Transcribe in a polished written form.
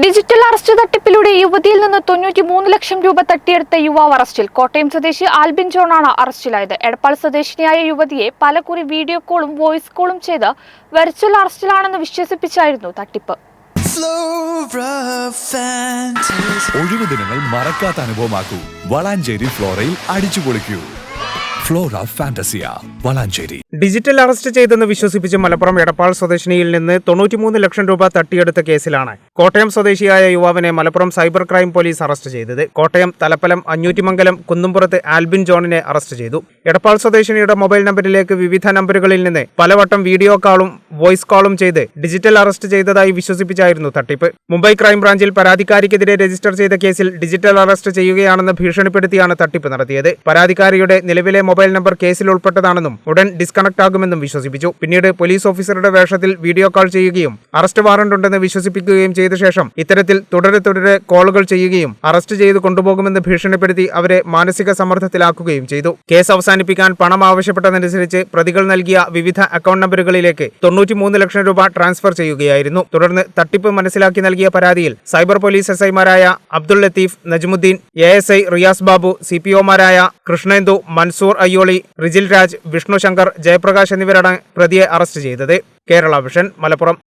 Digital arrest തട്ടിപ്പിലൂടെ യുവതിയിൽ നിന്ന് 93 ലക്ഷം രൂപ തട്ടിയെടുത്ത യുവാവ് അറസ്റ്റിൽ. കോട്ടയം സ്വദേശി ആൽബിൻ ജോണാണ് അറസ്റ്റിലായത്. എടപ്പാൾ സ്വദേശിനിയായ യുവതിയെ പലകുറി വീഡിയോ കോളും വോയിസ് കോളും ചെയ്ത് വെർച്വൽ അറസ്റ്റിലാണെന്ന് വിശ്വസിപ്പിച്ചായിരുന്നു തട്ടിപ്പ്. ഒഴിവു ദിനങ്ങൾ മറക്കാത്ത അനുഭവമാക്കൂ. വളാഞ്ചേരി ഫ്ലോറയിൽ അടിച്ചുപൊളിക്കൂ. Flora Fantasia Valanchery. Digital arrest ചെയ്തെന്ന് വിശ്വസിപ്പിച്ച് മലപ്പുറം എടപ്പാൾ സ്വദേശിനിയിൽ നിന്ന് 93 ലക്ഷം രൂപ തട്ടിയെടുത്ത കേസിലാണ് കോട്ടയം സ്വദേശിയായ യുവാവിനെ Malappuram cyber crime police arrest ചെയ്തത്. കോട്ടയം തലപ്പലം അഞ്ഞൂറ്റിമംഗലം കുന്നുംപുറത്ത് ആൽബിൻ ജോണിനെ അറസ്റ്റ് ചെയ്തു. എടപ്പാൾ സ്വദേശിനിയുടെ മൊബൈൽ നമ്പറിലേക്ക് വിവിധ നമ്പറുകളിൽ നിന്ന് പലവട്ടം വീഡിയോ കോളും വോയിസ് കോളും ചെയ്ത് ഡിജിറ്റൽ അറസ്റ്റ് ചെയ്തതായി വിശ്വസിപ്പിച്ചായിരുന്നു തട്ടിപ്പ്. മുംബൈ ക്രൈംബ്രാഞ്ചിൽ പരാതിക്കാരിക്കെതിരെ രജിസ്റ്റർ ചെയ്ത കേസിൽ ഡിജിറ്റൽ അറസ്റ്റ് ചെയ്യുകയാണെന്ന് ഭീഷണിപ്പെടുത്തിയാണ് തട്ടിപ്പ് നടത്തിയത്. പരാതിക്കാരിയുടെ നിലവിലെ മൊബൈൽ നമ്പർ കേസിൽ ഉൾപ്പെട്ടതാണെന്നും ഉടൻ ഡിസ്കണക്ട് ആകുമെന്നും വിശ്വസിപ്പിച്ചു. പിന്നീട് പോലീസ് ഓഫീസറുടെ വേഷത്തിൽ വീഡിയോ കോൾ ചെയ്യുകയും അറസ്റ്റ് വാറണ്ട് ഉണ്ടെന്ന് വിശ്വസിപ്പിക്കുകയും ചെയ്ത ശേഷം ഇത്തരത്തിൽ തുടരെ കോളുകൾ ചെയ്യുകയും അറസ്റ്റ് ചെയ്ത് കൊണ്ടുപോകുമെന്ന് ഭീഷണിപ്പെടുത്തി അവരെ മാനസിക സമ്മർദ്ദത്തിലാക്കുകയും ചെയ്തു. കേസ് അവസാനിപ്പിക്കാൻ പണം ആവശ്യപ്പെട്ടതനുസരിച്ച് പ്രതികൾ നൽകിയ വിവിധ അക്കൗണ്ട് നമ്പറുകളിലേക്ക് 93 ലക്ഷം രൂപ ട്രാൻസ്ഫർ ചെയ്യുകയായിരുന്നു. തുടർന്ന് തട്ടിപ്പ് മനസ്സിലാക്കി നൽകിയ പരാതിയിൽ സൈബർ പോലീസ് SI-മാരായ അബ്ദുൾ ലത്തീഫ്, നജ്മുദ്ദീൻ, ASI റിയാസ് ബാബു, CPO-മാരായ കൃഷ്ണേന്ദു, മൻസൂർ അയ്യോളി, റിജിൽ രാജ്, വിഷ്ണു ശങ്കർ, ജയപ്രകാശ് എന്നിവരാണ് പ്രതിയെ അറസ്റ്റ് ചെയ്തത്. കേരള വിഷൻ, മലപ്പുറം.